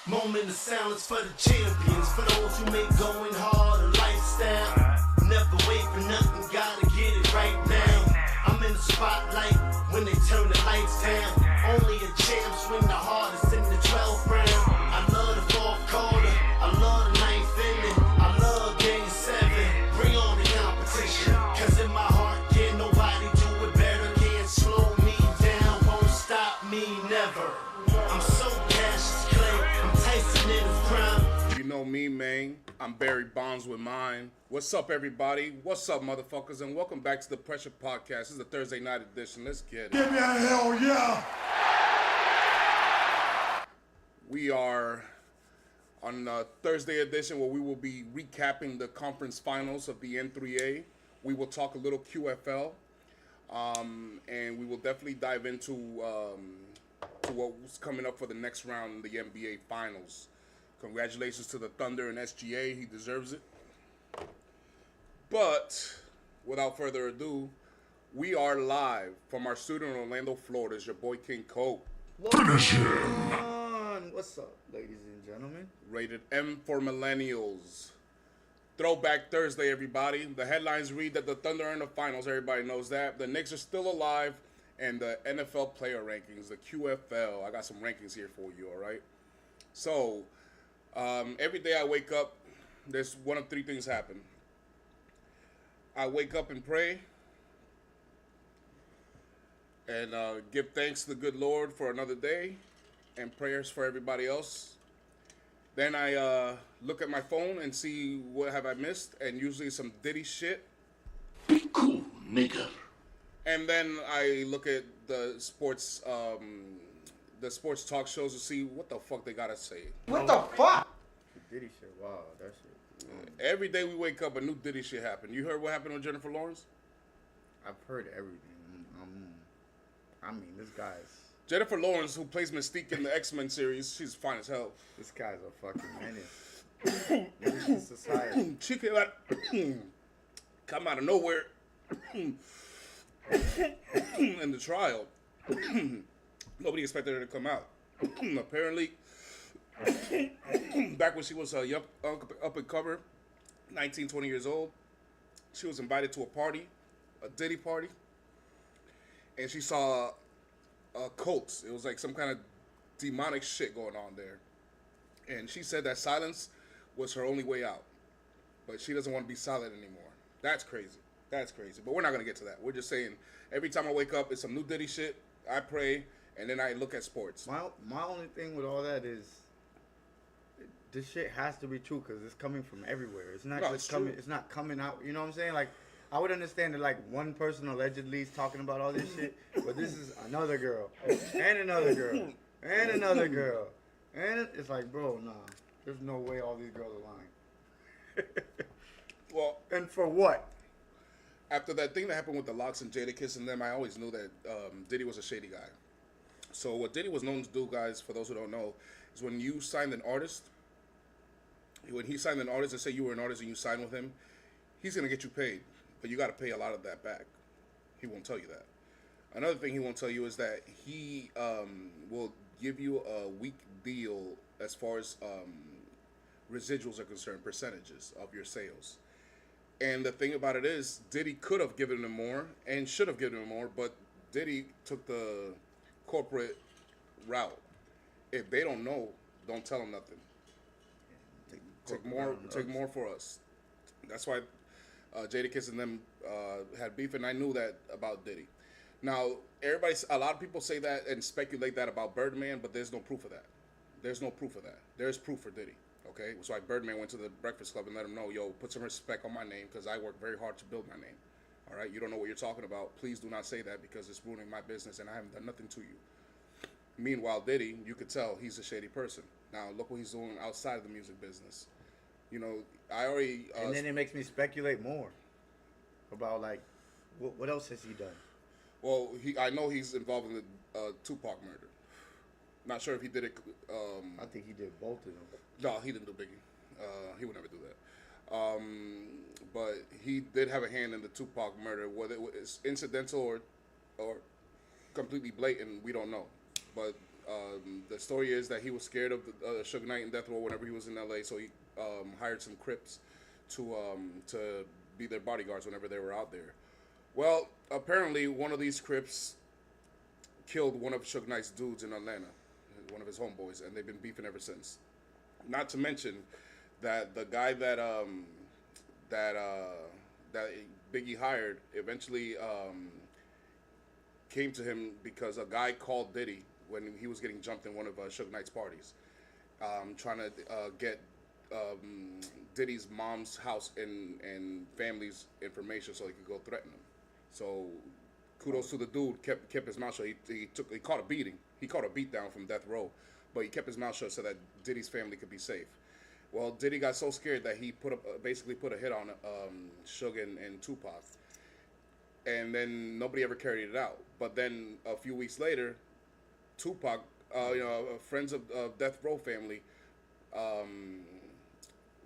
Moment of silence for the champions, for those who make going hard a lifestyle. Never wait for nothing, gotta get it right now. I'm in the spotlight when they turn the lights down. Only a champ swing the hardest in the 12th round. I love the fourth quarter, I love the ninth inning, I love game 7. Bring on the competition, cause in my heart, can't nobody do it better. Can't slow me down, won't stop me, never. I'm so Cassius Clay, I'm Tyson in his prime. You know me, man. I'm Barry Bonds with mine. What's up, everybody? What's up, motherfuckers? And welcome back to the Pressure Podcast. This is the Thursday night edition. Let's get it. Give me a hell yeah! We are on Thursday edition where we will be recapping the conference finals of the N3A. We will talk a little QFL, and we will definitely dive into to what's coming up for the next round in the NBA Finals. Congratulations to the Thunder and SGA. He deserves it. But without further ado, we are live from our studio in Orlando, Florida. It's your boy King Cope. Finish him! What's up, ladies and gentlemen? Rated M for Millennials. Throwback Thursday, everybody. The headlines read that the Thunder are in the finals. Everybody knows that. The Knicks are still alive. And the NFL player rankings, the QFL. I got some rankings here for you, all right? So, every day I wake up, there's one of three things happen. I wake up and pray and give thanks to the good Lord for another day and prayers for everybody else. Then I look at my phone and see what have I missed, and usually some Diddy shit. Be cool, nigga. And then I look at the sports talk shows to see what the fuck they gotta say. What the fuck? Diddy shit, wow, that shit. Every day we wake up, a new Diddy shit happened. You heard what happened with Jennifer Lawrence? I've heard everything. I mean, this guy's... Jennifer Lawrence, who plays Mystique in the X-Men series, she's fine as hell. This guy's a fucking menace. Menace to society. She came out, come out of nowhere in the trial. Nobody expected her to come out. Apparently, back when she was young, up and cover, 19, 20 years old, she was invited to a party, a Diddy party, and she saw cults. It was like some kind of demonic shit going on there. And she said that silence was her only way out. But she doesn't want to be silent anymore. That's crazy. That's crazy. But we're not going to get to that. We're just saying, every time I wake up, it's some new Diddy shit. I pray, and then I look at sports. My only thing with all that is, this shit has to be true because it's coming from everywhere. It's not just coming. True. It's not coming out. You know what I'm saying? Like, I would understand that like one person allegedly is talking about all this shit, but this is another girl and another girl and another girl, and it's like, bro, nah. There's no way all these girls are lying. Well, and for what? After that thing that happened with the Locks and Jadakiss and them, I always knew that Diddy was a shady guy. So what Diddy was known to do, guys, for those who don't know, is when you signed an artist, when he signed an artist and say you were an artist and you signed with him, he's going to get you paid. But you got to pay a lot of that back. He won't tell you that. Another thing he won't tell you is that he will give you a weak deal as far as residuals are concerned, percentages of your sales. And the thing about it is, Diddy could have given him more and should have given him more, but Diddy took the corporate route. If they don't know, don't tell them nothing. Take more for us. That's why Jadakiss and them had beef, and I knew that about Diddy. Now, a lot of people say that and speculate that about Birdman, but there's no proof of that. There's no proof of that. There's proof for Diddy. Okay, so like Birdman went to the Breakfast Club and let him know, yo, put some respect on my name because I worked very hard to build my name. All right, you don't know what you're talking about. Please do not say that because it's ruining my business and I haven't done nothing to you. Meanwhile, Diddy, you could tell he's a shady person. Now, look what he's doing outside of the music business. You know, I already... and then it makes me speculate more about, like, what else has he done? Well, I know he's involved in the Tupac murder. Not sure if he did it... I think he did both of them. No, he didn't do Biggie. He would never do that. But he did have a hand in the Tupac murder. Whether it was incidental or completely blatant, we don't know. But The story is that he was scared of the Suge Knight and Death Row whenever he was in L.A., so he hired some Crips to be their bodyguards whenever they were out there. Well, apparently one of these Crips killed one of Suge Knight's dudes in Atlanta, one of his homeboys, and they've been beefing ever since. Not to mention that the guy that Biggie hired eventually came to him because a guy called Diddy when he was getting jumped in one of Suge Knight's parties, trying to get Diddy's mom's house and family's information so he could go threaten him. So kudos to the dude, kept his mouth shut. He caught a beating. He caught a beat down from Death Row, but he kept his mouth shut so that Diddy's family could be safe. Well, Diddy got so scared that he basically put a hit on Suge and Tupac, and then nobody ever carried it out. But then a few weeks later, Tupac, friends of Death Row family,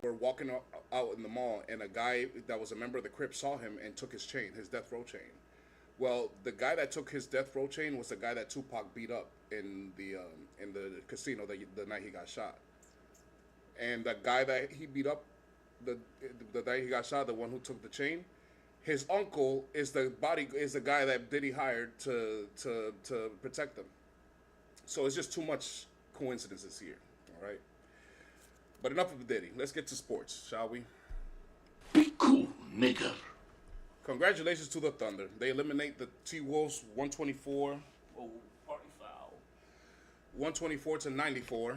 were walking out in the mall, and a guy that was a member of the Crips saw him and took his chain, his Death Row chain. Well, the guy that took his Death Row chain was the guy that Tupac beat up in the casino the night he got shot. And the guy that he beat up, the night he got shot, the one who took the chain, his uncle is the guy that Diddy hired to protect them. So it's just too much coincidences here. All right. But enough of Diddy. Let's get to sports, shall we? Be cool, nigga. Congratulations to the Thunder. They eliminate the T-Wolves 124. Oh, party foul. 124 to 94.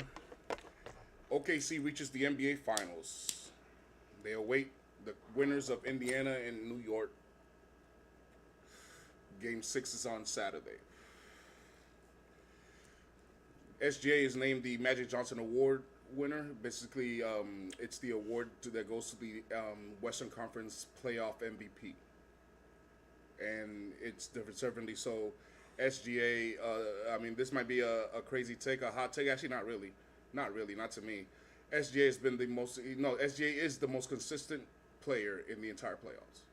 OKC reaches the NBA Finals. They await the winners of Indiana and New York. Game 6 is on Saturday. SGA is named the Magic Johnson Award winner. Basically, it's the award that goes to the Western Conference Playoff MVP. And it's deservedly so. SGA, this might be a crazy take, a hot take. Actually, not really. Not to me. SGA has been SGA is the most consistent player in the entire playoffs.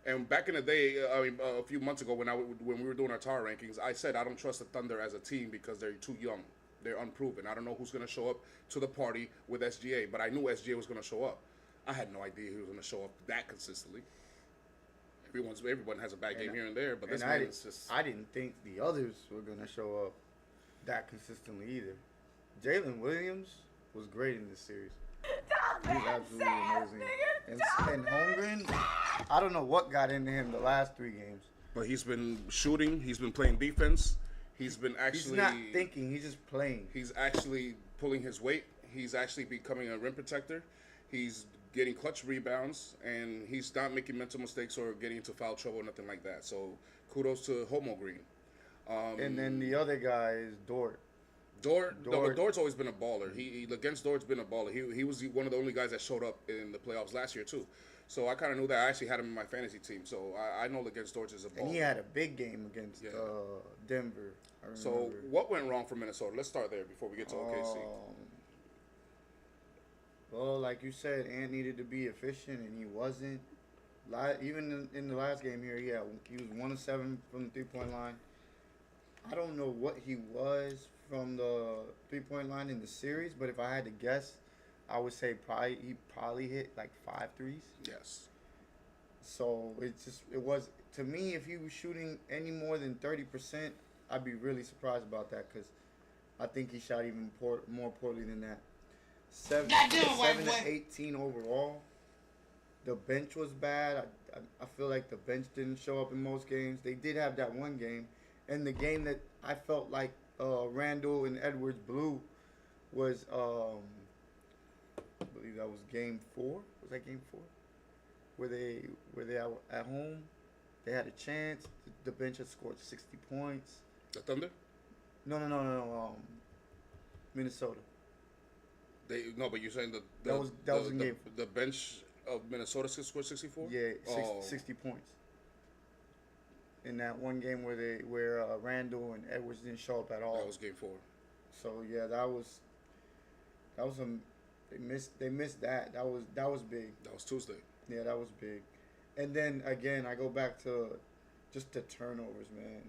And back in the day, a few months ago when we were doing our tower rankings, I said I don't trust the Thunder as a team because they're too young. They're unproven. I don't know who's going to show up to the party with SGA, but I knew SGA was going to show up. I had no idea he was going to show up that consistently. Everyone has a bad game here and there, but this man is just... I didn't think the others were going to show up that consistently either. Jalen Williams was great in this series. He was absolutely amazing. And Holmgren, I don't know what got into him the last 3 games. But he's been shooting. He's been playing defense. He's not thinking. He's just playing. He's actually pulling his weight. He's actually becoming a rim protector. He's getting clutch rebounds, and he's not making mental mistakes or getting into foul trouble or nothing like that. So kudos to Homo Green. And then the other guy is Dort. Dort's always been a baller. He against Dort's been a baller. He was one of the only guys that showed up in the playoffs last year too. So I kind of knew that. I actually had him in my fantasy team. So I know against Dort is a baller. And he had a big game against Denver. So what went wrong for Minnesota? Let's start there before we get to OKC. Well, like you said, Ant needed to be efficient, and he wasn't. Even in the last game here, he was 1 of 7 from the 3-point line. I don't know what he was from the 3-point line in the series, but if I had to guess, I would say he probably hit like 5 threes. Yes. So it was to me, if he was shooting any more than 30%, I'd be really surprised about that because I think he shot even more poorly than that. 7 to 18 overall. The bench was bad. I feel like the bench didn't show up in most games. They did have that one game. And the game that I felt like Randall and Edwards blew was, I believe that was game 4. Was that game 4? Where they at home, they had a chance. The bench had scored 60 points. The Thunder? No. Minnesota. But you're saying that was in game. The bench of Minnesota scored 64? Yeah, 60 points. In that one game where Randall and Edwards didn't show up at all. That was game 4. So yeah, that was they missed that. That was big. That was Tuesday. Yeah, that was big. And then again, I go back to just the turnovers, man.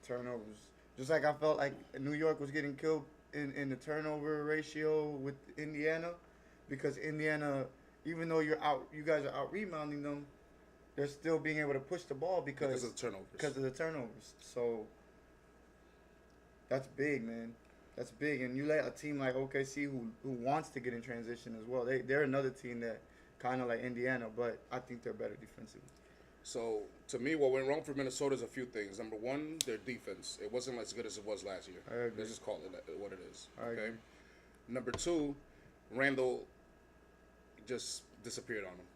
turnovers. Just like I felt like New York was getting killed in the turnover ratio with Indiana, because Indiana, even though you guys are out rebounding them, they're still being able to push the ball because of the turnovers. Because of the turnovers. So that's big, man. That's big, and you let a team like OKC who wants to get in transition as well. They're another team that kind of like Indiana, but I think they're better defensively. So, to me, what went wrong for Minnesota is a few things. Number one, their defense. It wasn't as good as it was last year. I agree. Let's just call it what it is. I agree. Number two, Randall just disappeared on him.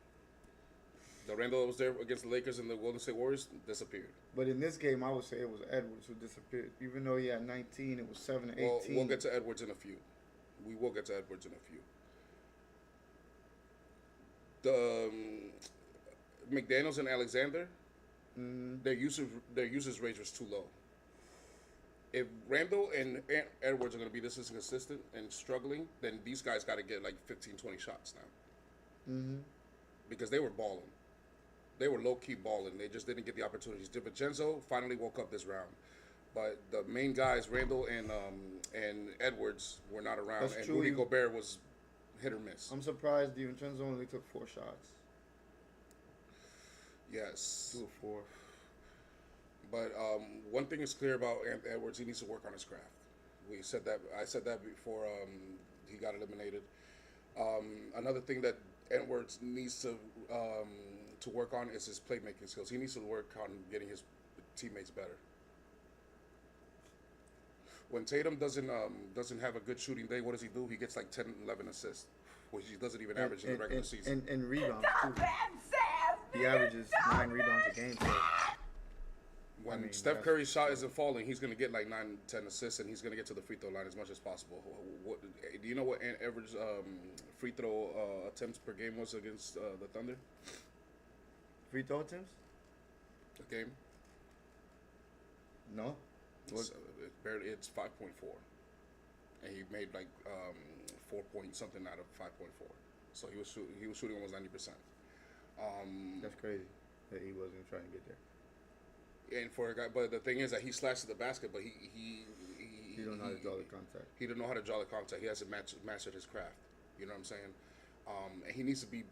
The Randall that was there against the Lakers and the Golden State Warriors disappeared. But in this game, I would say it was Edwards who disappeared. Even though he had 19, it was 7 to 18. Well, we'll get to Edwards in a few. We will get to Edwards in a few. The McDaniels and Alexander, their usage rate was too low. If Randall and Edwards are going to be this inconsistent and struggling, then these guys got to get like 15, 20 shots now. Because they were balling. They were low-key balling. They just didn't get the opportunities. DiVincenzo finally woke up this round. But the main guys, Randall and Edwards, were not around. That's and true. Rudy Gobert was hit or miss. I'm surprised DiVincenzo only took 4 shots. Yes. 2 or 4. But one thing is clear about Edwards: he needs to work on his craft. We said that. I said that before he got eliminated. Another thing that Edwards needs to work on is his playmaking skills. He needs to work on getting his teammates better. When Tatum doesn't have a good shooting day, what does he do? He gets like 10, 11 assists, which he doesn't even average in the regular season. And rebounds too. He averages 9 rebounds a game. So when Steph Curry's shot isn't falling, he's going to get like 9, 10 assists, and he's going to get to the free throw line as much as possible. Do you know what average free throw attempts per game was against the Thunder? Free throw attempts? A game? No. It's 5.4, and he made like 4 point something out of 5.4. So he was shooting almost 90%. That's crazy that he wasn't trying to get there. And for a guy, but the thing is that he slashed the basket, but he don't know how to draw the contact. He didn't know how to draw the contact. He hasn't mastered his craft. You know what I'm saying? And he needs to be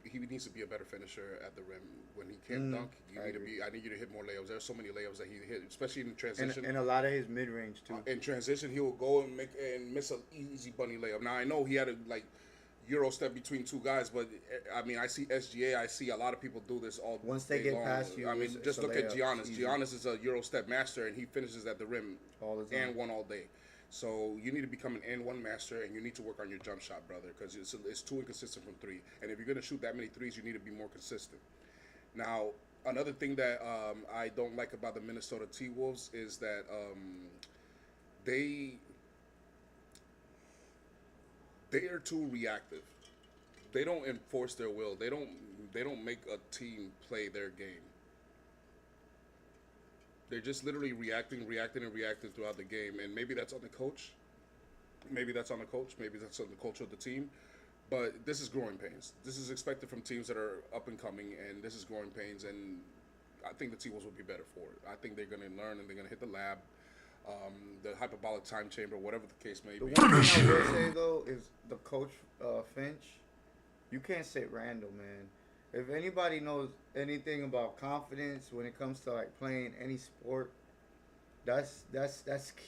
a better finisher at the rim. When he can't dunk, I need you to hit more layups. There's so many layups that he hit, especially in transition. And a lot of his mid range too. In transition, he will go and miss an easy bunny layup. Now I know he had a Euro step between two guys, but I mean I see SGA. I see a lot of people do this all. Once they get long. Past you, I mean just look at Giannis. Giannis is a Euro step master, and he finishes at the rim all the time and one all day. So you need to become an N1 master, and you need to work on your jump shot, brother, because it's too inconsistent from 3. And if you're gonna shoot that many threes, you need to be more consistent. Now, another thing that I don't like about the Minnesota T-Wolves is that they are too reactive. They don't enforce their will. They don't make a team play their game. They're just literally reacting throughout the game, and maybe that's on the coach. Maybe that's on the culture of the team. But this is growing pains. This is expected from teams that are up and coming, and this is growing pains, and I think the T-Wolves will be better for it. I think they're going to learn, and they're going to hit the lab, the hyperbolic time chamber, whatever the case may be. The one thing I will say, though, is the coach, Finch, you can't sit Randall, man. If anybody knows anything about confidence when it comes to like playing any sport, that's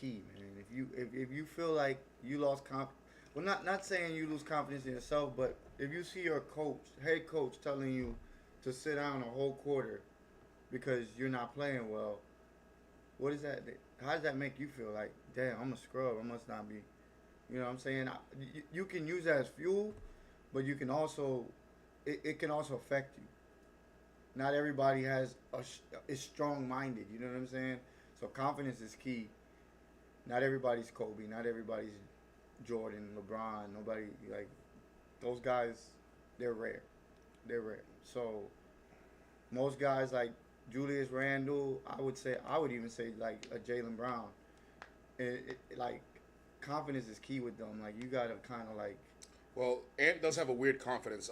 key, man. If you feel like you lost not saying you lose confidence in yourself, but if you see your head coach telling you to sit down a whole quarter because you're not playing well, what is that? How does that make you feel? Like, damn, I'm a scrub. I must not be. You know what I'm saying? You can use that as fuel, but you can also. It can also affect you. Not everybody is strong-minded. You know what I'm saying? So confidence is key. Not everybody's Kobe. Not everybody's Jordan, LeBron. Nobody like those guys. They're rare. So most guys like Julius Randle, I would even say like a Jaylen Brown. Like confidence is key with them. Like you gotta kind of like. Well, Ant does have a weird confidence.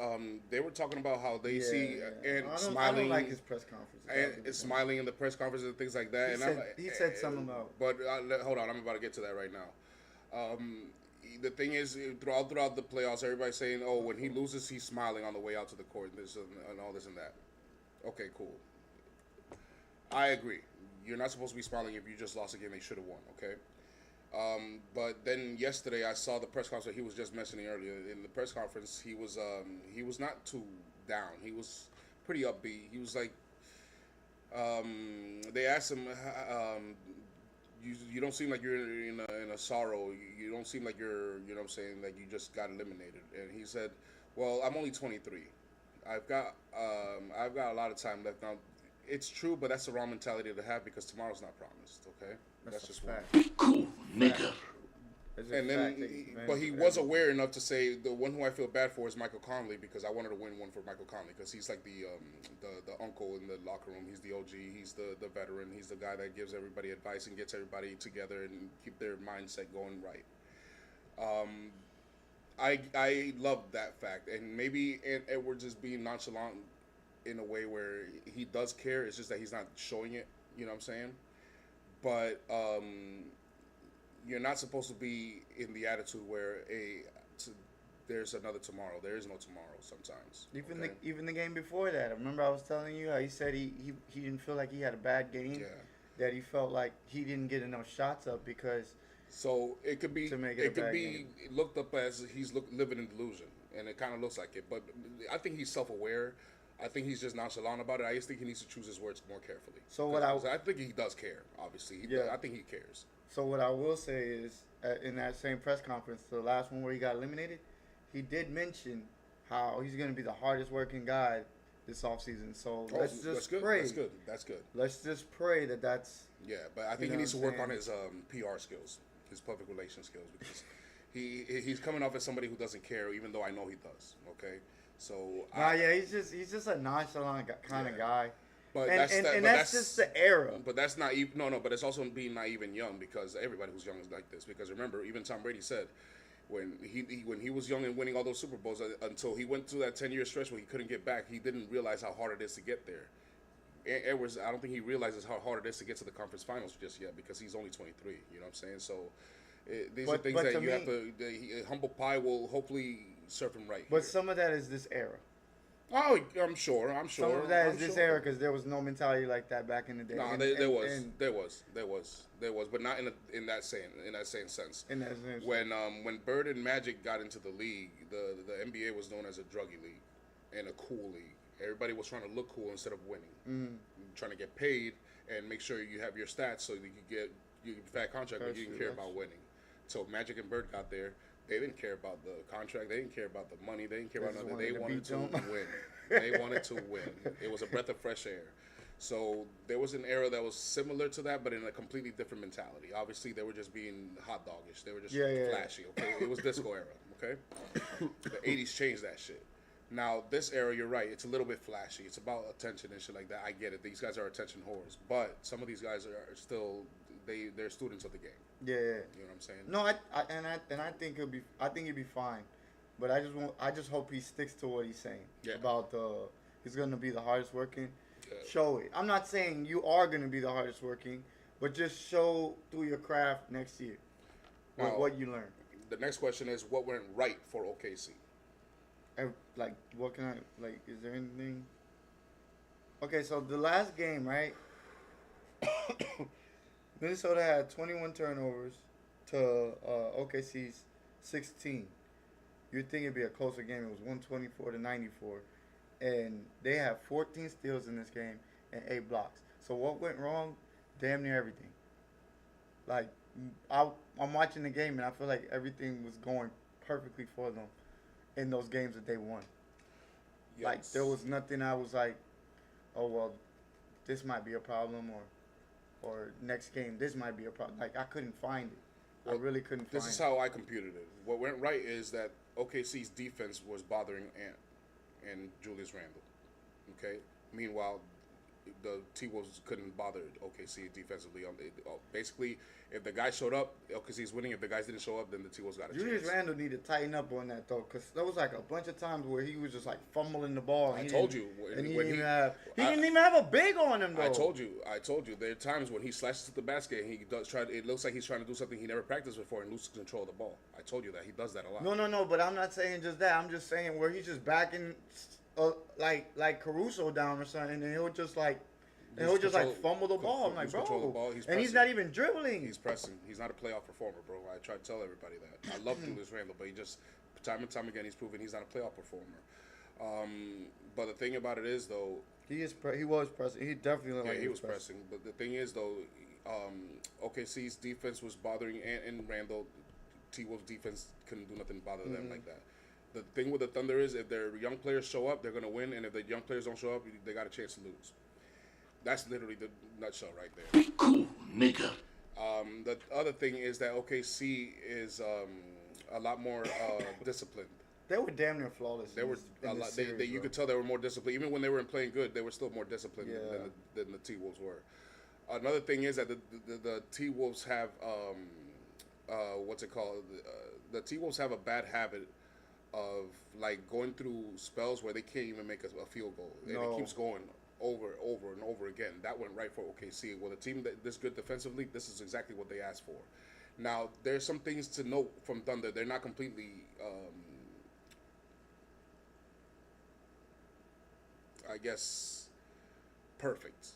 They were talking about how they see Ant I smiling. don't like his press conference. And is smiling in the press conference and things like that. He said something about. But hold on, I'm about to get to that right now. The thing is, throughout the playoffs, everybody's saying, "Oh, when he loses, he's smiling on the way out to the court, and this and all this and that." Okay, cool. I agree. You're not supposed to be smiling if you just lost a game they should have won. Okay. But then yesterday I saw the press conference he was just mentioning earlier. In the press conference, he was not too down. He was pretty upbeat. He was like, they asked him, you don't seem like you're in a sorrow. You don't seem like you're, you know what I'm saying, like you just got eliminated. And he said, well, I'm only 23. I've got a lot of time left now. It's true, but that's the wrong mentality to have because tomorrow's not promised. Okay, that's just fact. Be cool, nigga. And then, but he was aware enough to say the one who I feel bad for is Michael Conley because I wanted to win one for Michael Conley because he's like the uncle in the locker room. He's the OG. He's the veteran. He's the guy that gives everybody advice and gets everybody together and keep their mindset going right. I love that fact, and maybe Edwards is being nonchalant in a way where he does care. It's just that he's not showing it. You know what I'm saying? But you're not supposed to be in the attitude where there's another tomorrow. There is no tomorrow sometimes. Even the game before that, I remember I was telling you how he said he didn't feel like he had a bad game. Yeah. That he felt like he didn't get enough shots up because. So it could be game. looked up as he's living in delusion, and it kind of looks like it. But I think he's self-aware. I think he's just nonchalant about it. I just think he needs to choose his words more carefully. So I think he does care. Obviously, I think he cares. So what I will say is, in that same press conference, the last one where he got eliminated, he did mention how he's going to be the hardest working guy this offseason. So let's just pray. That's good. Let's just pray that's. Yeah, but I think he needs to work on his PR skills, his public relations skills, because he's coming off as somebody who doesn't care, even though I know he does. Okay. So he's just a nonchalant kind of guy. But that's just the era. But that's not even But it's also being naive and young because everybody who's young is like this. Because remember, even Tom Brady said when he was young and winning all those Super Bowls until he went through that 10-year stretch where he couldn't get back, he didn't realize how hard it is to get there. Edwards, I don't think he realizes how hard it is to get to the conference finals just yet because he's only 23. You know what I'm saying? So these are things that you have to. Humble pie will hopefully serve him right. But some of that is this era. Oh, I'm sure. Some of that is this era because there was no mentality like that back in the day. No, there was, but not in that same sense. In that sense. When Bird and Magic got into the league, the NBA was known as a druggy league and a cool league. Everybody was trying to look cool instead of winning. Trying to get paid and make sure you have your stats so you can get your fat contract, but you didn't care about winning. So Magic and Bird got there. They didn't care about the contract. They didn't care about the money. They didn't care about nothing. They wanted to win. They wanted to win. It was a breath of fresh air. So there was an era that was similar to that, but in a completely different mentality. Obviously, they were just being hot doggish. They were just flashy. Okay, it was disco era. Okay, the '80s changed that shit. Now this era, you're right. It's a little bit flashy. It's about attention and shit like that. I get it. These guys are attention whores, but some of these guys are still they're students of the game. Yeah. You know what I'm saying? No, I think he'll be fine, but I just hope he sticks to what he's saying about he's gonna be the hardest working. Yeah. Show it. I'm not saying you are gonna be the hardest working, but just show through your craft next year what you learned. The next question is what went right for OKC. Like, what can is there anything? Okay, so the last game, right? Minnesota had 21 turnovers to OKC's 16. You'd think it'd be a closer game. It was 124 to 94. And they have 14 steals in this game and 8 blocks. So what went wrong? Damn near everything. Like, I'm watching the game, and I feel like everything was going perfectly for them in those games that they won. Yes. Like, there was nothing I was like, oh, well, this might be a problem, or next game, this might be a problem. Like, I couldn't find it. Well, I really couldn't find it. This is how I computed it. What went right is that OKC's defense was bothering Ant and Julius Randle. Okay? Meanwhile, the T-Wolves couldn't bother OKC defensively. Basically, if the guy showed up, OKC's winning. If the guys didn't show up, then the T-Wolves got a Julius chance. Randle need to tighten up on that though, because there was like a bunch of times where he was just like fumbling the ball. I told you and he when didn't he even have a big on him though. I told you. There are times when he slashes to the basket and he does try. It looks like he's trying to do something he never practiced before and loses control of the ball. I told you that he does that a lot. No, but I'm not saying just that. I'm just saying where he's just backing like Caruso down or something, and he'll just like. And he'll just like fumble the ball. I'm like, bro. And he's not even dribbling. He's pressing. He's not a playoff performer, bro. I try to tell everybody that. I love Julius Randle, but he just time and time again he's proven he's not a playoff performer. But the thing about it is though, he was pressing. He definitely he was pressing. But the thing is though, OKC's defense was bothering and Randle. T-Wolves defense couldn't do nothing to bother them like that. The thing with the Thunder is if their young players show up, they're gonna win, and if the young players don't show up, they got a chance to lose. That's literally the nutshell right there. Be cool, nigga. The other thing is that OKC is a lot more disciplined. They were damn near flawless. They were a lot. You could tell they were more disciplined. Even when they weren't playing good, they were still more disciplined than the T-Wolves were. Another thing is that the T-Wolves have what's it called? The T-Wolves have a bad habit of like going through spells where they can't even make a field goal, and it keeps going over and over again. That went right for OKC. Well, a team that this good defensively, this is exactly what they asked for. Now, there's some things to note from Thunder. They're not completely, I guess, perfect.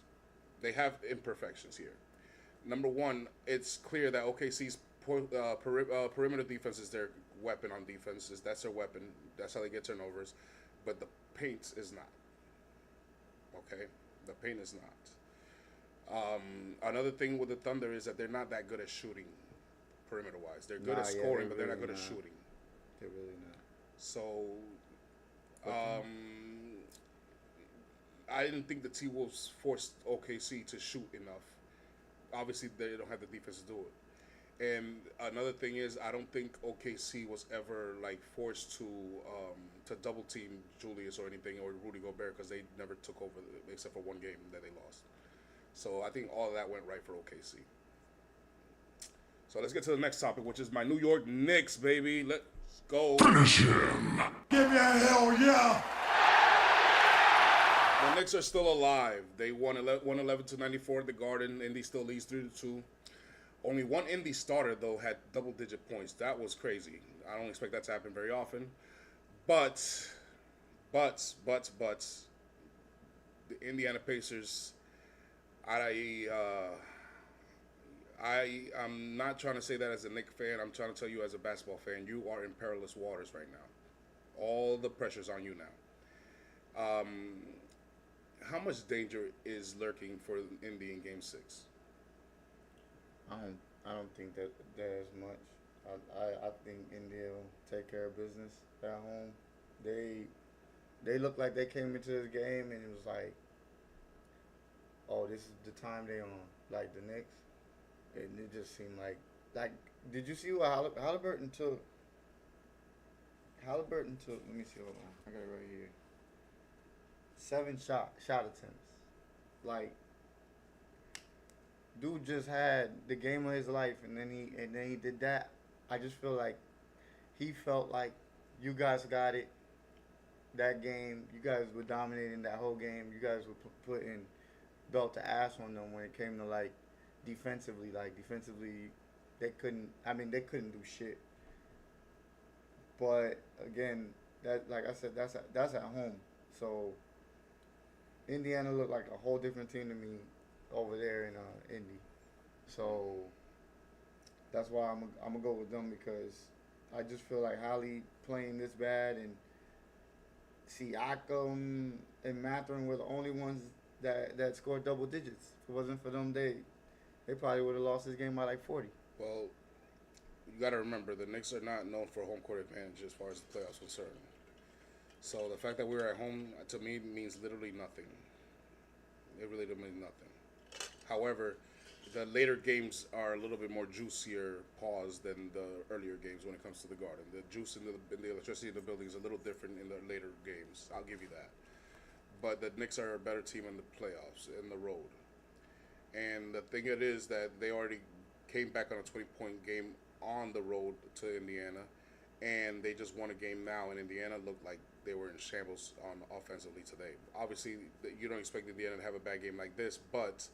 They have imperfections here. Number one, it's clear that OKC's perimeter defense is their weapon on defense. That's their weapon. That's how they get turnovers. But the paint is not. Okay, the paint is not. Another thing with the Thunder is that they're not that good at shooting, perimeter-wise. They're good at scoring, but they're not good at shooting. They're really not. So, I didn't think the T-Wolves forced OKC to shoot enough. Obviously, they don't have the defense to do it. And another thing is, I don't think OKC was ever like forced to double team Julius or anything or Rudy Gobert because they never took over except for one game that they lost. So I think all of that went right for OKC. So let's get to the next topic, which is my New York Knicks, baby. Let's go. Finish him. Give me a hell yeah! The Knicks are still alive. They won 111-94 at the Garden. Indy still leads 3-2. Only one Indy starter, though, had double-digit points. That was crazy. I don't expect that to happen very often. But, the Indiana Pacers, I'm not trying to say that as a Knicks fan. I'm trying to tell you as a basketball fan, you are in perilous waters right now. All the pressure's on you now. How much danger is lurking for Indy in Game 6? I don't think that there's much. I think India will take care of business at home. They look like they came into this game and it was like, oh, this is the time they on. Like the Knicks, and it just seemed like did you see what Halliburton took? Let me see. Hold on, I got it right here. 7 shot attempts. Like, dude just had the game of his life, and then he did that. I just feel like he felt like you guys got it. That game, you guys were dominating that whole game. You guys were putting belt to ass on them when it came to like defensively. Like defensively, they couldn't do shit. But again, that like I said, that's at home. So Indiana looked like a whole different team to me over there in Indy. So that's why I'm gonna go with them, because I just feel like Holly playing this bad and Siakam and Mathurin were the only ones that scored double digits. If it wasn't for them, they probably would have lost this game by like 40. Well, you got to remember, the Knicks are not known for home court advantage as far as the playoffs are concerned. So the fact that we're at home, to me, means literally nothing. It really doesn't mean nothing. However, the later games are a little bit more juicier pause than the earlier games when it comes to the Garden. The juice and the electricity in the building is a little different in the later games. I'll give you that. but the Knicks are a better team in the playoffs, in the road. And the thing it is that they already came back on a 20-point game on the road to Indiana, and they just won a game now, and Indiana looked like they were in shambles offensively today. Obviously, you don't expect Indiana to have a bad game like this, but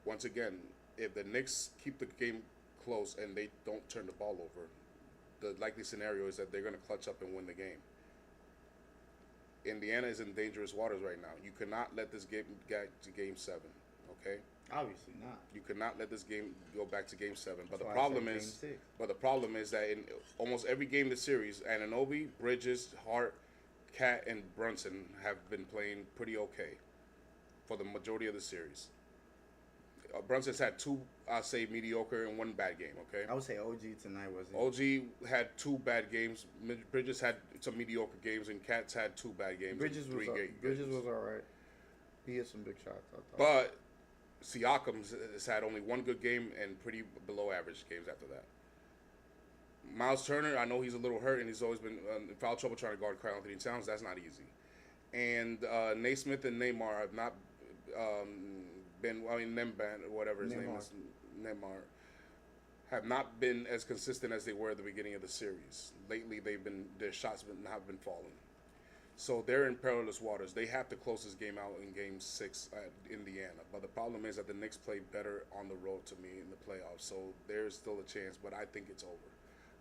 once again, if the Knicks keep the game close and they don't turn the ball over, the likely scenario is that they're going to clutch up and win the game. Indiana is in dangerous waters right now. You cannot let this game get to Game 7, okay? Obviously not. You cannot let this game go back to Game 7. But That's the why I problem said is, Game 6. but the problem is that in almost every game of the series, Anunoby, Bridges, Hart, Cat, and Brunson have been playing pretty okay for the majority of the series. Brunson's had two, I'll say, mediocre and one bad game, okay? I would say OG tonight was it. OG had two bad games. Bridges had some mediocre games, and Cat's had two bad games. Bridges was Bridges was all right. He hit some big shots, I thought. But Siakam has had only one good game and pretty below average games after that. Miles Turner, I know he's a little hurt, and he's always been in foul trouble trying to guard Karl Anthony Towns. That's not easy. And Naismith and Neymar have not been, Nemban, or whatever his name is, Neymar, have not been as consistent as they were at the beginning of the series. Lately, their shots have been falling. So they're in perilous waters. They have to close this game out in Game 6 at Indiana. But the problem is that the Knicks play better on the road to me in the playoffs. So there's still a chance, but I think it's over.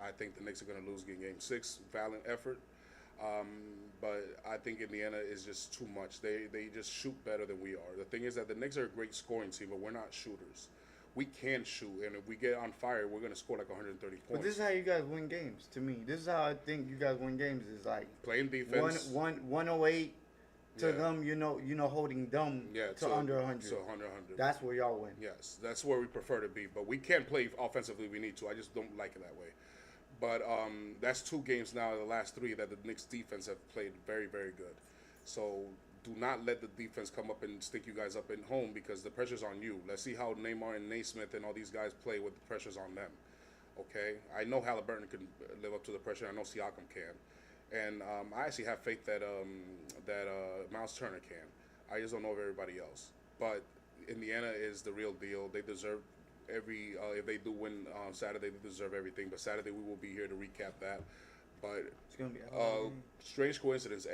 I think the Knicks are going to lose in Game 6. Valiant effort. But I think Indiana is just too much. They just shoot better than we are. The thing is that the Knicks are a great scoring team, but we're not shooters. We can shoot, and if we get on fire, we're going to score like 130 points. But this is how you guys win games, to me. This is how I think you guys win games, is like playing defense. 108 to them, you know, holding them to under 100. So under 100. That's where y'all win. Yes, that's where we prefer to be. But we can play offensively if we need to. I just don't like it that way. But that's 2 games now, the last 3, that the Knicks defense have played very, very good. So do not let the defense come up and stick you guys up at home, because the pressure's on you. Let's see how Neymar and Naismith and all these guys play with the pressures on them. Okay? I know Halliburton can live up to the pressure. I know Siakam can. And I actually have faith that Miles Turner can. I just don't know of everybody else. But Indiana is the real deal. They deserve if they do win on Saturday, they deserve everything. But Saturday we will be here to recap that. But it's gonna be a strange coincidence.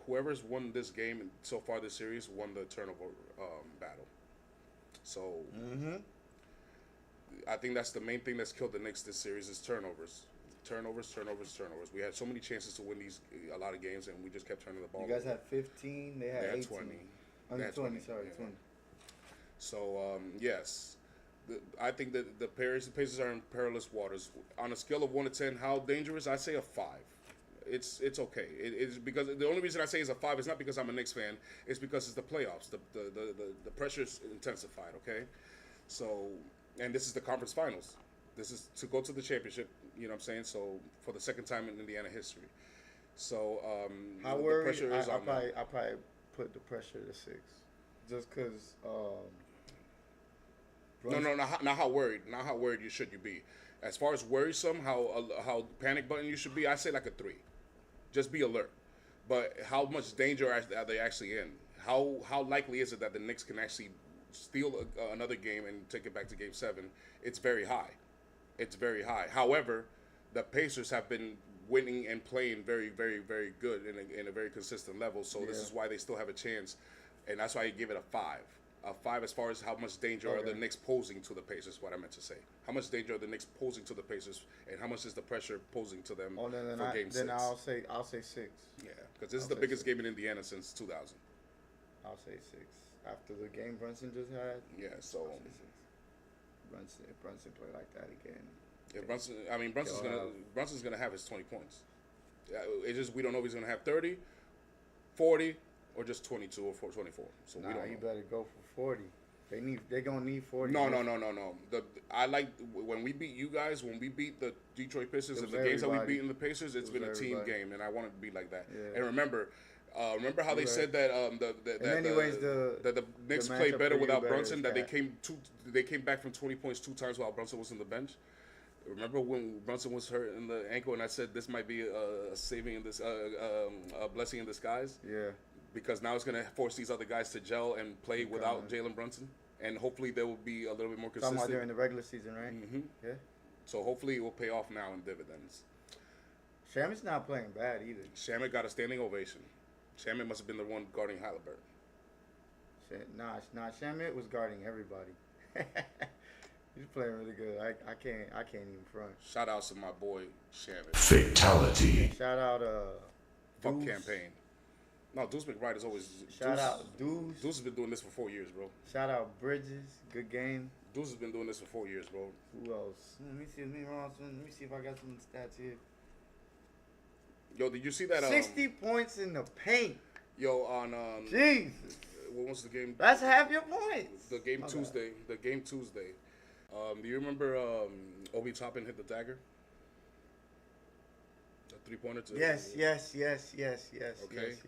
Whoever's won this game so far this series won the turnover battle. So I think that's the main thing that's killed the Knicks this series is turnovers. Turnovers. We had so many chances to win a lot of games, and we just kept turning the ball. You guys had 15. They had 18. 20. Under 20. Sorry, 20. So yes, I think that the Pacers are in perilous waters. On a scale of 1 to 10, how dangerous? I say a 5. It's okay. It's because the only reason I say it's a 5 is not because I'm a Knicks fan. It's because it's the playoffs. The pressure's intensified. Okay, so and this is the conference finals. This is to go to the championship. You know what I'm saying? So for the second time in Indiana history. So how worried? The pressure is on them. I probably put the pressure to 6, just because. No, not how worried. Not how worried you be. As far as worrisome, how panic button you should be, I say like a 3. Just be alert. But how much danger are they actually in? How likely is it that the Knicks can actually steal another game and take it back to Game 7? It's very high. It's very high. However, the Pacers have been winning and playing very, very, very good in a very consistent level. So this is why they still have a chance, and that's why I give it a 5. A 5 as far as how much danger are the Knicks posing to the Pacers, what I meant to say. How much danger are the Knicks posing to the Pacers, and how much is the pressure posing to them for Game 6? Then I'll say 6. Yeah, because this is the biggest game in Indiana since 2000. I'll say 6. After the game Brunson just had? Yeah, so... I'll say 6. If Brunson play like that again... Brunson's gonna have his 20 points. It's just we don't know if he's gonna have 30, 40, or just 22 or 24. So we don't know. You better go for 40. They're gonna need 40. No. I like when we beat you guys. When we beat the Detroit Pistons and the games that we beat in the Pacers, it's been a team game, and I want it to be like that. Yeah. And remember how they said that the Knicks played better without Brunson. That they came back from 20 points 2 times while Brunson was on the bench. Remember when Brunson was hurt in the ankle, and I said this might be a saving in this a blessing in disguise. Yeah. because now it's going to force these other guys to gel and play without Jalen Brunson. And hopefully they will be a little bit more consistent. Talking about during the regular season, right? Mm-hmm. Yeah. So hopefully it will pay off now in dividends. Shamit's not playing bad either. Shamit got a standing ovation. Shamit must have been the one guarding Halliburton. Nah, Shamit was guarding everybody. He's playing really good. I can't even front. Shout out to my boy Shamit. Fatality. Shout out Fuck Deuce. campaign. No, Deuce McBride is always. Shout out Deuce. Deuce has been doing this for 4 years, bro. Shout out Bridges. Good game. Deuce has been doing this for 4 years, bro. Who else? Let me see if I got some stats here. Yo, did you see that? 60 points in the paint. Yo, on Jesus. what was the game? That's half your points. The game Okay. Tuesday. The game Tuesday. Do you remember Obi Toppin hit the dagger? The 3-pointer. Yes. Okay. Yes.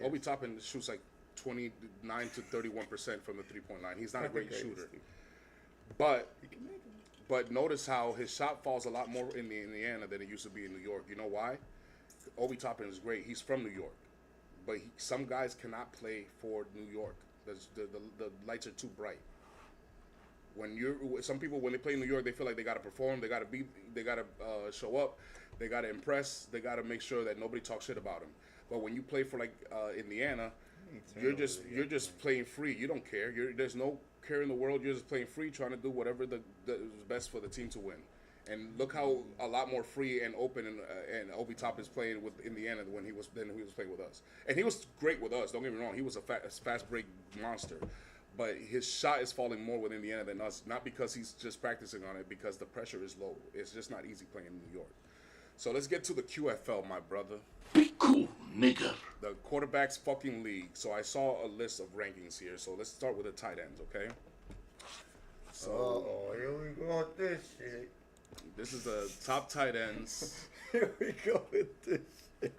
Obi Toppin shoots like 29 to 31% from the 3-point line. He's not a great shooter, but He can make it. but notice how his shot falls a lot more in Indiana than it used to be in New York. You know why? Obi Toppin is great. He's from New York, but some guys cannot play for New York. The lights are too bright. Some people when they play in New York, they feel like they gotta perform, they gotta show up, they gotta impress, they gotta make sure that nobody talks shit about them. But when you play for like Indiana, you're just playing free. You don't care. There's no care in the world. You're just playing free, trying to do whatever is best for the team to win. And look how a lot more free and open and Obi Toppin is playing with Indiana than he was playing with us. And he was great with us. Don't get me wrong. He was a fast break monster. But his shot is falling more with Indiana than us, not because he's just practicing on it, because the pressure is low. It's just not easy playing in New York. So let's get to the QFL, my brother. Be cool, nigga. The quarterbacks fucking league. So I saw a list of rankings here. So let's start with the tight ends, okay? So Here we go with this shit. this is the top tight ends. Here we go with this shit.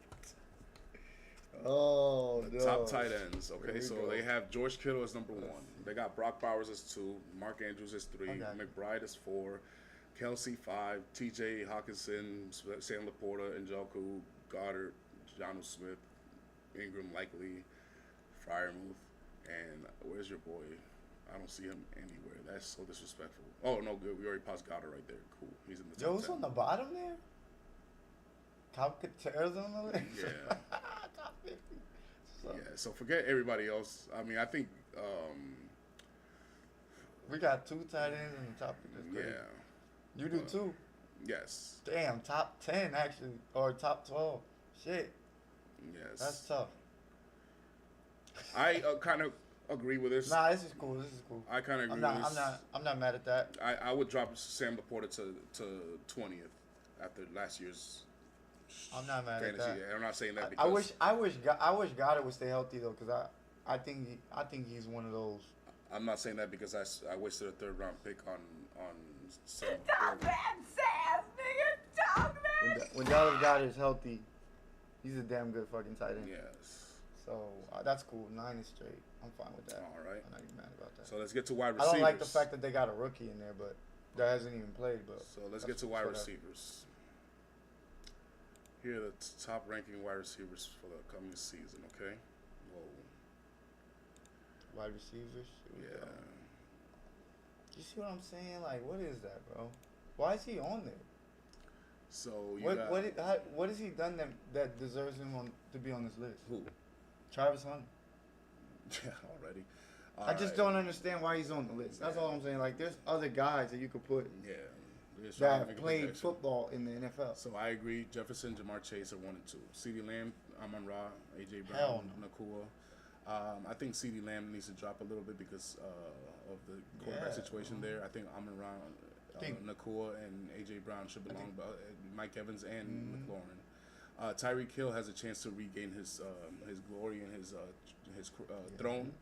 Oh, no. Top tight ends, okay? Here we So go. they have George Kittle as number 1. They got Brock Bowers as 2. Mark Andrews as 3. Okay. McBride as 4. Kelsey 5. T.J. Hawkinson, Sam Laporta, Njoku, Goddard, Jonnu Smith, Ingram likely, Freiermuth, and where's your boy? I don't see him anywhere. That's so disrespectful. Oh, no, good. We already passed Goddard right there. Cool. He's in the top Yo, who's 10. on the bottom there? Calcaterra's on the list? Yeah. Top 50. So, Yeah, so forget everybody else. I mean, I think, we got 2 tight ends in the top 50. yeah. You do too? Yes. Damn, top 10 actually. Or top 12. Shit. Yes. That's tough. I kind of agree with this. Nah, this is cool. I kind of agree I'm with this. not mad at that. I would drop Sam Laporta to 20th after last year's I'm not mad at fantasy. that. I'm not saying that because I wish Goddard would stay healthy though, because I think he's one of those. I'm not saying that because I wasted a 3rd round pick on Sam. Talk that sass, nigga. Talk that. When Goddard is healthy, he's a damn good fucking tight end. Yes. So that's cool. 9 is straight. I'm fine with that. All right. I'm not even mad about that. So let's get to wide I receivers. don't like the fact that they got a rookie in there, but that hasn't even played. But So let's that's get to wide whatever. receivers. Here are the top ranking wide receivers for the coming season, okay? Whoa. Wide receivers. Here we Yeah. go. You see what I'm saying? Like, what is that, bro? Why is he on there? So you got What has he done that deserves him to be on this list? who? Travis Hunter. Yeah, already. I just don't understand why he's on the list. That's all I'm saying. Like, there's other guys that you could put Yeah. They're just trying to that make a played projection. football in the NFL. So I agree. Jefferson, Jamar Chase are 1 and 2. CeeDee Lamb, Amon Ra, AJ Brown, Hell Nakua. I think CeeDee Lamb needs to drop a little bit because of the quarterback Yeah. situation there. I think Amon Ra, Nakua, and AJ Brown should belong, but Mike Evans and McLaurin. Tyreek Hill has a chance to regain his glory and his throne.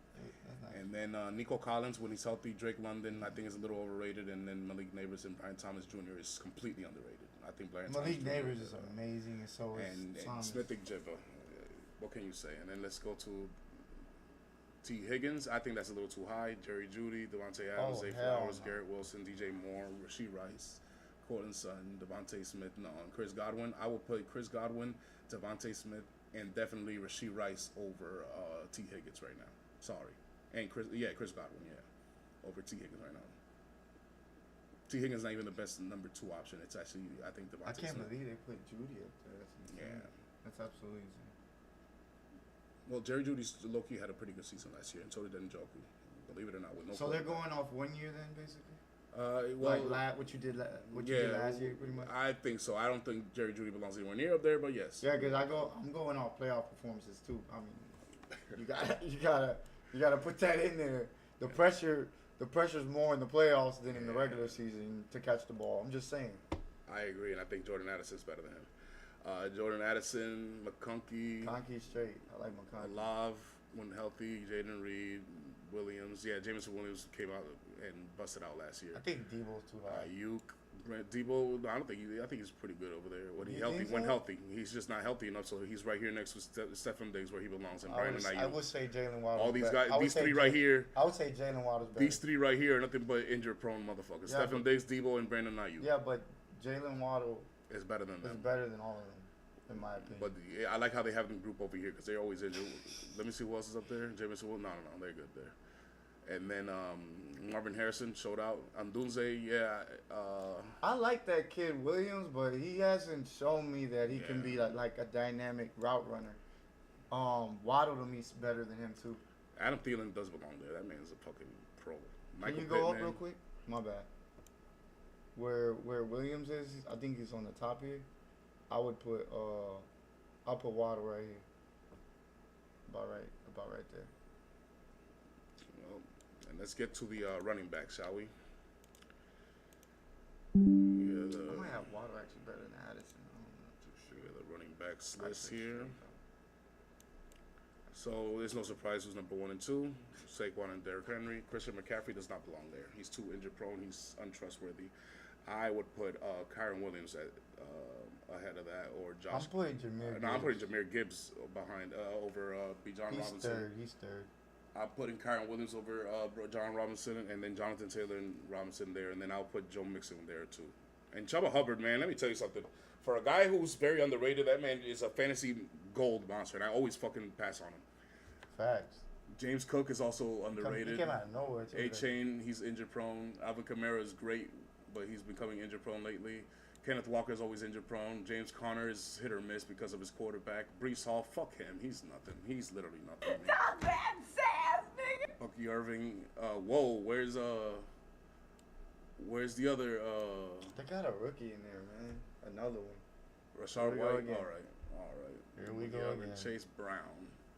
That's nice. And then Nico Collins, when he's healthy, Drake London, I think is a little overrated, and then Malik Neighbors and Brian Thomas Jr. is completely underrated. I think Brian Malik Thomas Jr. Neighbors is amazing, and so is and Thomas. Smith Jibba. What can you say? And then let's go to T. Higgins. I think that's a little too high. Jerry Jeudy, Devontae Adams, Zay hell Flowers, no. Garrett Wilson, DJ Moore, Rasheed Rice, Cortland Sutton, Devontae Smith, no, and Chris Godwin. I will put Chris Godwin, Devontae Smith, and definitely Rasheed Rice over T. Higgins right now. Sorry. And Chris Godwin, over T. Higgins right now. T. Higgins not even the best number 2 option. It's actually, I think, I can't believe they put Judy up there. That's insane. Yeah. That's absolutely insane. Well, Jerry Judy's low-key had a pretty good season last year, and so did Njoku. Believe it or not, with no. So they're going off 1 year then, basically. Well, like what you did last year, pretty much. I think so. I don't think Jerry Judy belongs anywhere near up there, but yes. Yeah, because I'm going off playoff performances too. I mean, you gotta put that in there. The pressure's more in the playoffs than in the regular season to catch the ball. I'm just saying. I agree, and I think Jordan Addison's better than him. Jordan Addison, McConkey. McConkey straight. I like McConkey. Love when healthy. Jaden Reed, Williams. Yeah, Jameson Williams came out and busted out last year. I think Debo's too high. Ayuk. Debo, I don't think I think he's pretty good over there. When healthy, he's just not healthy enough. So he's right here next to Stephon Diggs where he belongs. And Brandon Ayuk. I would say Jalen Waddle. All these guys, these three right here. I would say Jalen Waddle's better. These 3 right here are nothing but injury-prone motherfuckers. Yeah, Stephon Diggs, Debo, and Brandon Ayuk. Yeah, but Jalen Waddle is better than them. Is better than all of them, in my opinion. But I like how they have them group over here because they're always injured. Let me see who else is up there. Jameson Williams. No, they're good there. And then Marvin Harrison showed out. Ndunze, I like that kid Williams, but he hasn't shown me that he can be like a dynamic route runner. Waddle to me is better than him too. Adam Thielen does belong there. That man's a fucking pro. Can you go up real quick? My bad. Where Williams is, I think he's on the top here. I would put I'll put Waddle right here. About right there. Well, and let's get to the running back, shall we? Yeah, I might have Waddle actually better than Addison. I'm not too sure. Yeah, the running backs list here. So there's no surprise who's number 1 and 2. Saquon and Derrick Henry. Christian McCaffrey does not belong there. He's too injury prone. He's untrustworthy. I would put Kyron Williams ahead of that, or Josh. I'm putting Jahmyr Gibbs. No, I'm putting Jahmyr Gibbs behind over Bijan Robinson. He's third. I'm putting Kyron Williams over John Robinson, and then Jonathan Taylor and Robinson there, and then I'll put Joe Mixon there too. And Chuba Hubbard, man, let me tell you something. For a guy who's very underrated, that man is a fantasy gold monster, and I always fucking pass on him. Facts. James Cook is also underrated. He came out of nowhere too. A-Chain, he's injury prone. Alvin Kamara is great, but he's becoming injury prone lately. Kenneth Walker is always injury prone. James Conner is hit or miss because of his quarterback. Brees Hall, fuck him. He's nothing. He's literally nothing. Talk that sass, nigga. Bucky Irving. Whoa, where's the other? They got a rookie in there, man. Another one. Rashard White. All right. Here we go again. Chase Brown.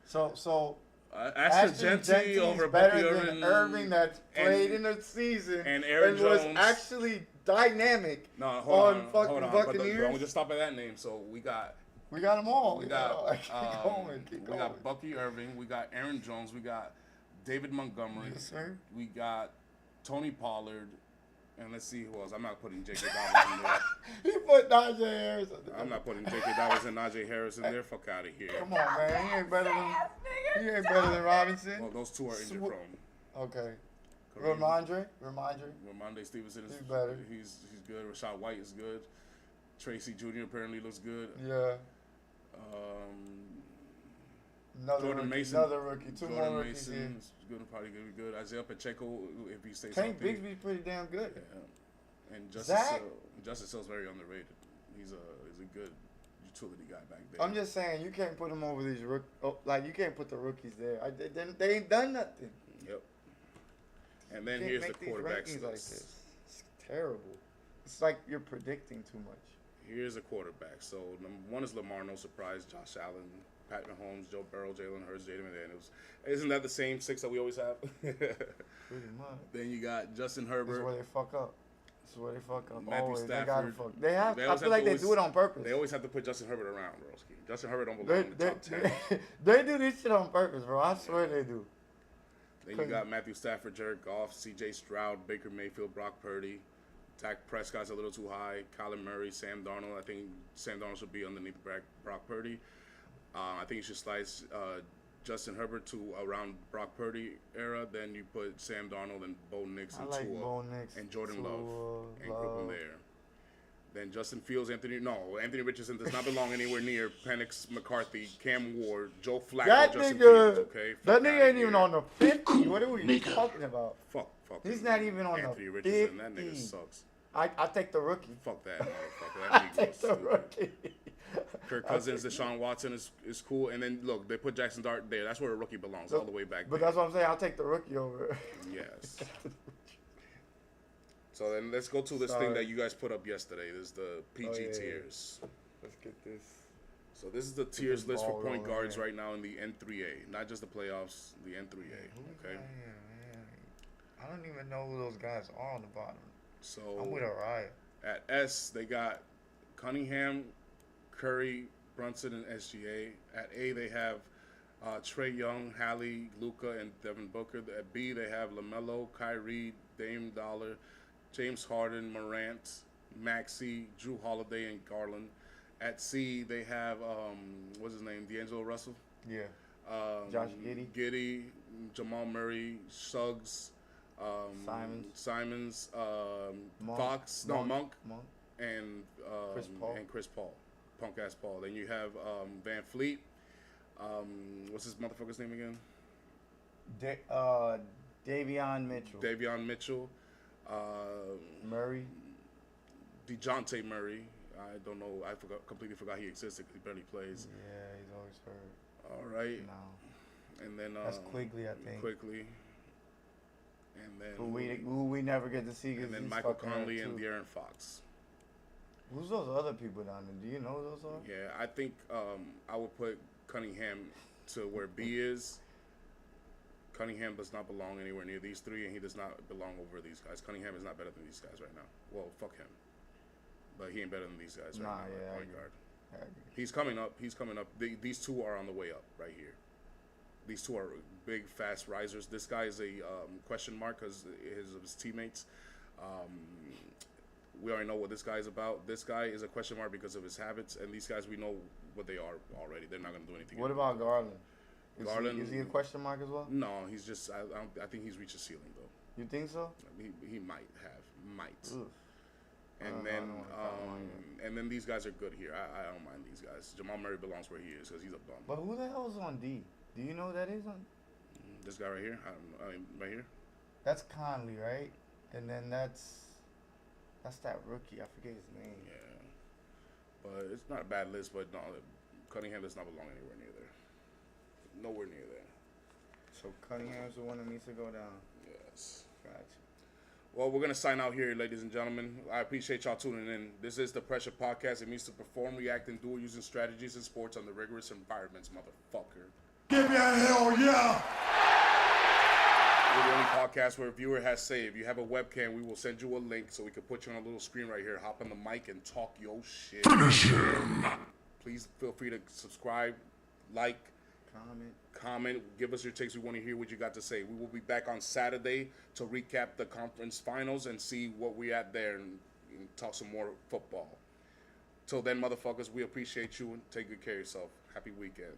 So Ashton Genty over Bucky Irving that's played in the season and Aaron Jones was actually dynamic. No, hold on. Buccaneers. But we'll just stop at that name. So we got them all. We got keep going. We got Bucky Irving. We got Aaron Jones. We got David Montgomery. Yes, sir. We got Tony Pollard. And let's see who else. I'm not putting J.K. Dobbins in there. He put Najee Harris. I'm not putting J.K. Dobbins and Najee Harris in there. Fuck out of here. Come on, man. He ain't better than Robinson. Well, those two are injury prone. Okay. Ramondre Stevenson is he's better. He's good. Rashad White is good. Tracy Jr. apparently looks good. Yeah. Jordan Mason. Another rookie. Two Jordan more rookies Mason here. is probably going to be good. Isaiah Pacheco, if he stays Tank healthy. Bigsby's pretty damn good. Yeah. And Justice Hill's very underrated. He's a good utility guy back there. I'm just saying, you can't put him over these rookies. You can't put the rookies there. They ain't done nothing. Yep. And then here's the quarterbacks list. Like this. It's terrible. It's like you're predicting too much. Here's a quarterback. So number 1 is Lamar, no surprise. Josh Allen, Pat Mahomes, Joe Burrow, Jalen Hurts, Jaden McDaniels. Isn't that the same 6 that we always have? Pretty much. Then you got Justin Herbert. This is where they fuck up. Matthew always. Stafford. They have. I feel like they do it on purpose. They always have to put Justin Herbert around, broski. Justin Herbert don't belong in the top 10. They do this shit on purpose, bro. I swear they do. Then you got Matthew Stafford, Jared Goff, C.J. Stroud, Baker Mayfield, Brock Purdy. Dak Prescott's a little too high. Kyler Murray, Sam Darnold. I think Sam Darnold should be underneath Brock Purdy. I think you should slice Justin Herbert to around Brock Purdy era. Then you put Sam Darnold and Bo Nix and Tua and Jordan Love and group them there. Then Justin Fields, Anthony Richardson does not belong anywhere near Penix McCarthy, Cam Ward, Joe Flacco, That Justin nigga, Fields, okay? that Fuck nigga outta ain't even here. on the 50. What are we Nigga. talking about? Fuck. He's not even on Anthony the Richardson, 50. that nigga sucks. I take the rookie. Fuck that motherfucker. I That nigga take is the stupid. rookie. Kirk Cousins, Deshaun Watson is cool. And then, look, they put Jackson Dart there. That's where a rookie belongs, all the way back But there. that's what I'm saying. I'll take the rookie over. Yes. So then let's go to this thing that you guys put up yesterday. This is the PG tiers. Let's get this. So this is the tiers this list for ball point rolling, guards yeah. right now in the N3A. Not just the playoffs, the N3A. Okay. I don't even know who those guys are on the bottom. So I'm with Araya. at S, they got Cunningham, Curry, Brunson, and SGA. At A, they have Trey Young, Hallie, Luka, and Devin Booker. At B, they have LaMelo, Kyrie, Dame Dollar, James Harden, Morant, Maxey, Drew Holiday, and Garland. At C, they have what's his name, D'Angelo Russell, Yeah. Josh Giddey. Jamal Murray, Suggs, Simons, Monk. Fox, Monk, and Chris Paul. Punk ass Paul. Then you have Van Fleet. What's his motherfucker's name again? Davion Mitchell. Davion Mitchell. Murray. DeJounte Murray. I don't know. Completely forgot he existed because he barely plays. Yeah, he's always hurt. All right. No. And then That's Quigley, I think. Quickly. And then Who we never get to see. and then he's Michael fucking Conley hurt and too. De'Aaron Fox. Who's those other people down there? Do you know who those are? Yeah, I think I would put Cunningham to where B is. Cunningham does not belong anywhere near these three, and he does not belong over these guys. Cunningham is not better than these guys right now. Well, fuck him. But he ain't better than these guys right now. Yeah, Point guard. I agree. He's coming up. These two are on the way up right here. These two are big, fast risers. This guy is a question mark because of his teammates. We already know what this guy is about. This guy is a question mark because of his habits, and these guys, we know what they are already. They're not going to do anything. What about Garland? Is he a Garland- question mark as well? No, he's just. I think he's reached a ceiling though. You think so? He might have. Oof. And I then don't wanna and then these guys are good here. I don't mind these guys. Jamal Murray belongs where he is because he's a bum. But who the hell is on D? Do you know who that is on? This guy right here, I mean, right here. That's Conley, right? And then that's that rookie. I forget his name. Yeah, but it's not a bad list. But no, Cunningham does not belong anywhere near there. Nowhere near there. So Cunningham's the one that needs to go down. Yes. Gotcha. Well, we're going to sign out here, ladies and gentlemen. I appreciate y'all tuning in. This is the Pressure Podcast. It means to perform, react, and duel using strategies and sports under rigorous environments, motherfucker. Give me a hell yeah! We're the only podcast where a viewer has say. If you have a webcam, we will send you a link so we can put you on a little screen right here. Hop on the mic and talk your shit. Finish him! Please feel free to subscribe, like, comment, give us your takes. We want to hear what you got to say. We will be back on Saturday to recap the conference finals and see what we at there and talk some more football. Till then, motherfuckers, we appreciate you and take good care of yourself. Happy weekend.